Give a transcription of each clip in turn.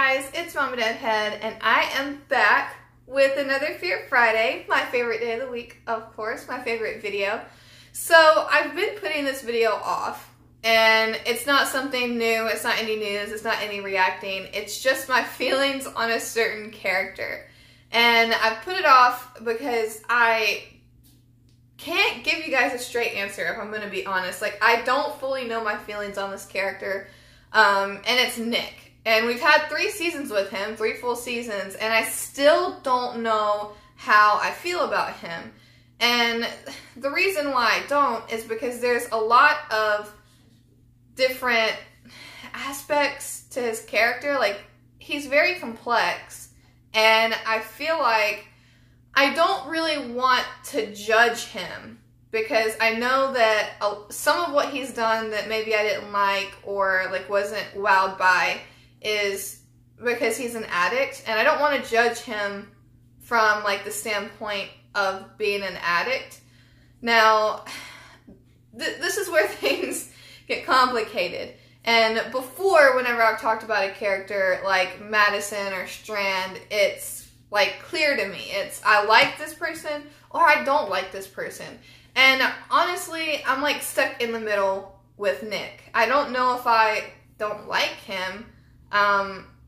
guys, it's Mama Deadhead, and I am back with another Fear Friday, my favorite day of the week, of course, my favorite video. So I've been putting this video off, and it's not something new, it's not any news, it's not any reacting, it's just my feelings on a certain character. And I've put it off because I can't give you guys a straight answer, if I'm going to be honest. Like, I don't fully know my feelings on this character, and it's Nick. And we've had 3 seasons with him, 3 full seasons, and I still don't know how I feel about him. And the reason why I don't is because there's a lot of different aspects to his character. Like, he's very complex, and I feel like I don't really want to judge him because I know that some of what he's done that maybe I didn't like or like wasn't wowed by is because he's an addict, and I don't want to judge him from like the standpoint of being an addict. Now, this is where things get complicated. And before, whenever I've talked about a character like Madison or Strand, it's like clear to me. It's I like this person or I don't like this person. And honestly, I'm like stuck in the middle with Nick. I don't know if I don't like him,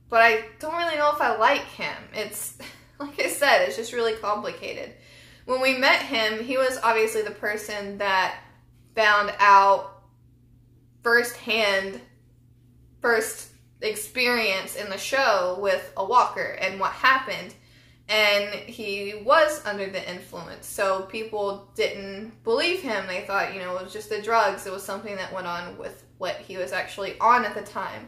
but I don't really know if I like him. It's, like I said, it's just really complicated. When we met him, he was obviously the person that found out first experience in the show with a walker and what happened. And he was under the influence, so people didn't believe him. They thought, you know, it was just the drugs. It was something that went on with what he was actually on at the time.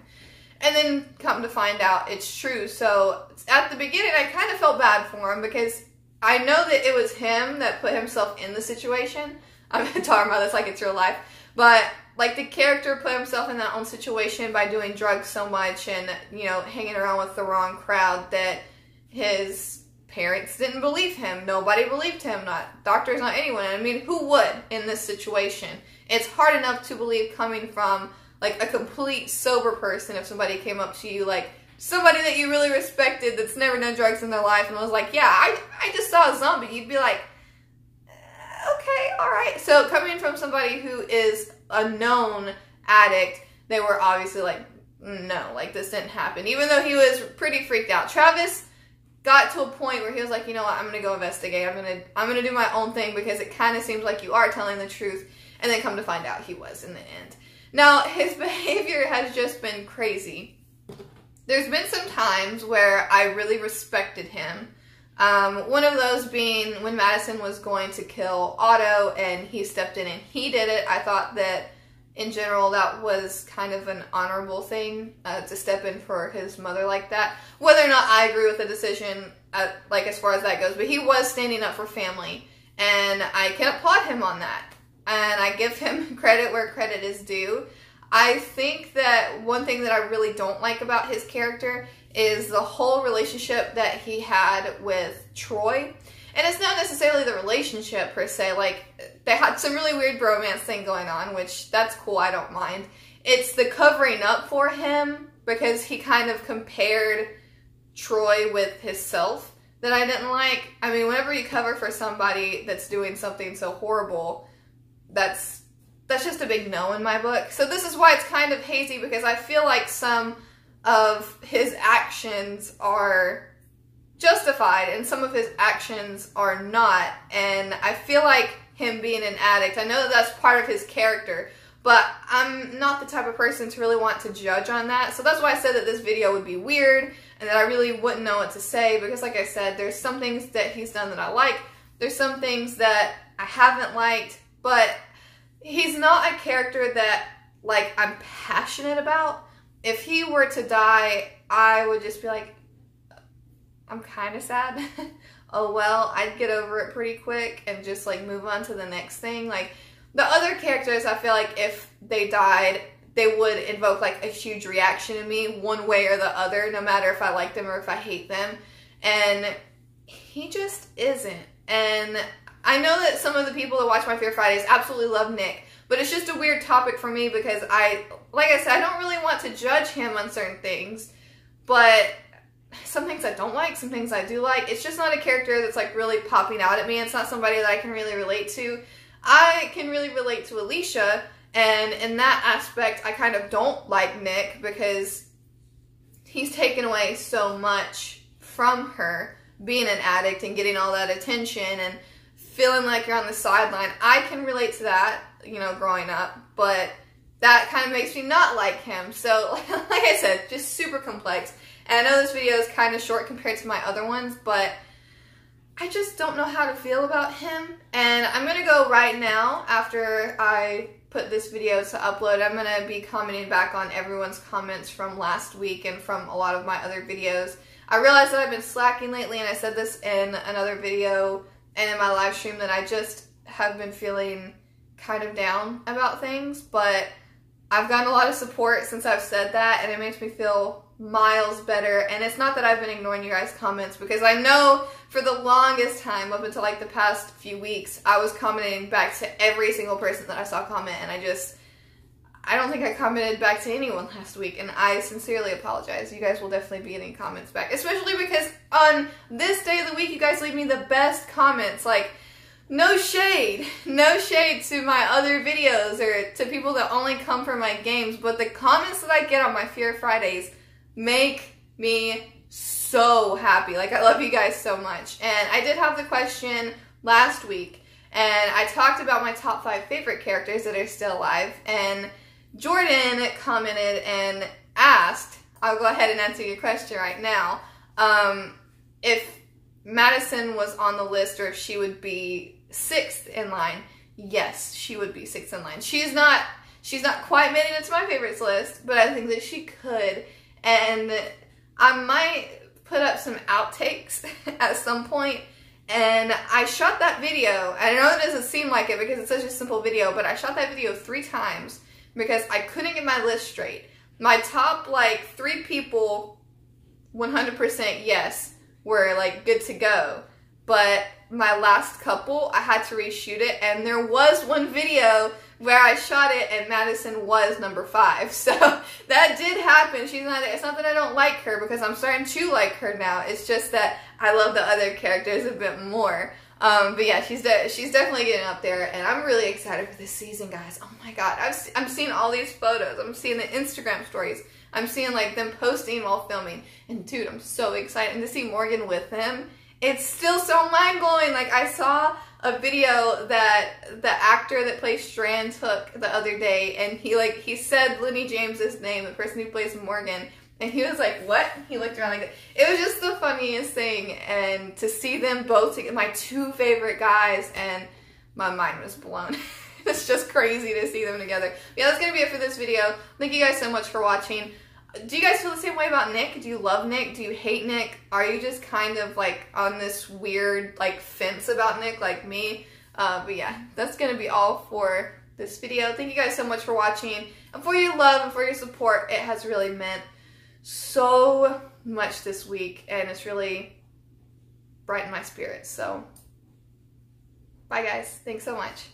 And then come to find out it's true. So at the beginning, I kind of felt bad for him because I know that it was him that put himself in the situation. I'm talking about this like it's real life. But like the character put himself in that own situation by doing drugs so much and, you know, hanging around with the wrong crowd that his parents didn't believe him. Nobody believed him. Not doctors, not anyone. I mean, who would in this situation? It's hard enough to believe coming from like a complete sober person if somebody came up to you, like somebody that you really respected that's never done drugs in their life and was like, yeah, I just saw a zombie. You'd be like, okay, all right. So coming from somebody who is a known addict, they were obviously like, no, like this didn't happen. Even though he was pretty freaked out. Travis got to a point where he was like, you know what, I'm going to go investigate. I'm going to do my own thing because it kind of seems like you are telling the truth. And then come to find out he was in the end. Now, his behavior has just been crazy. There's been some times where I really respected him. One of those being when Madison was going to kill Otto and he stepped in and he did it. I thought that in general that was kind of an honorable thing to step in for his mother like that. Whether or not I agree with the decision, like as far as that goes, but he was standing up for family and I can applaud him on that. And I give him credit where credit is due. I think that one thing that I really don't like about his character is the whole relationship that he had with Troy. And it's not necessarily the relationship per se. Like, they had some really weird bromance thing going on, which that's cool, I don't mind. It's the covering up for him because he kind of compared Troy with himself that I didn't like. I mean, whenever you cover for somebody that's doing something so horrible, that's just a big no in my book. So this is why it's kind of hazy, because I feel like some of his actions are justified and some of his actions are not. And I feel like him being an addict, I know that that's part of his character, but I'm not the type of person to really want to judge on that. So that's why I said that this video would be weird and that I really wouldn't know what to say, because like I said, there's some things that he's done that I like. There's some things that I haven't liked, but he's not a character that, like, I'm passionate about. If he were to die, I would just be like, I'm kind of sad. Oh well, I'd get over it pretty quick and just, like, move on to the next thing. Like, the other characters, I feel like if they died, they would invoke, like, a huge reaction in me one way or the other, no matter if I like them or if I hate them. And he just isn't. And I know that some of the people that watch my Fear Fridays absolutely love Nick, but it's just a weird topic for me because like I said, I don't really want to judge him on certain things, but some things I don't like, some things I do like. It's just not a character that's like really popping out at me. It's not somebody that I can really relate to. I can really relate to Alicia, and in that aspect, I kind of don't like Nick because he's taken away so much from her, being an addict and getting all that attention and feeling like you're on the sideline. I can relate to that, you know, growing up, but that kind of makes me not like him. So, like I said, just super complex. And I know this video is kind of short compared to my other ones, but I just don't know how to feel about him. And I'm going to go right now, after I put this video to upload, I'm going to be commenting back on everyone's comments from last week and from a lot of my other videos. I realized that I've been slacking lately, and I said this in another video and in my live stream, that I just have been feeling kind of down about things, but I've gotten a lot of support since I've said that, and it makes me feel miles better. And it's not that I've been ignoring you guys' comments, because I know for the longest time, up until like the past few weeks, I was commenting back to every single person that I saw comment, and I don't think I commented back to anyone last week, and I sincerely apologize. You guys will definitely be getting comments back, especially because on this day of the week, you guys leave me the best comments. Like, no shade to my other videos or to people that only come for my games, but the comments that I get on my Fear Fridays make me so happy. Like, I love you guys so much. And I did have the question last week, and I talked about my top 5 favorite characters that are still alive, and Jordan commented and asked, I'll go ahead and answer your question right now, if Madison was on the list or if she would be 6th in line. Yes, she would be 6th in line. She's not quite made it into my favorites list, but I think that she could. And I might put up some outtakes at some point. And I shot that video. I know it doesn't seem like it because it's such a simple video, but I shot that video 3 times because I couldn't get my list straight. My top, like, 3 people, 100% yes, were, like, good to go. But my last couple, I had to reshoot it, and there was one video where I shot it and Madison was number 5. So that did happen. It's not that I don't like her, because I'm starting to like her now. It's just that I love the other characters a bit more. But yeah, she's definitely getting up there, and I'm really excited for this season, guys. Oh my god, I'm seeing all these photos. I'm seeing the Instagram stories. I'm seeing like them posting while filming, and dude, I'm so excited. And to see Morgan with them, it's still so mind-blowing. Like, I saw a video that the actor that plays Strand took the other day, and he said Lenny James's name, the person who plays Morgan, and he was like, what? He looked around like that. It was just the funniest thing, and to see them both, my 2 favorite guys, and my mind was blown. It's just crazy to see them together. But yeah, that's going to be it for this video. Thank you guys so much for watching. Do you guys feel the same way about Nick? Do you love Nick? Do you hate Nick? Are you just kind of like on this weird like fence about Nick like me? But yeah, that's going to be all for this video. Thank you guys so much for watching and for your love and for your support. It has really meant so much this week, and it's really brightened my spirits. So bye guys. Thanks so much.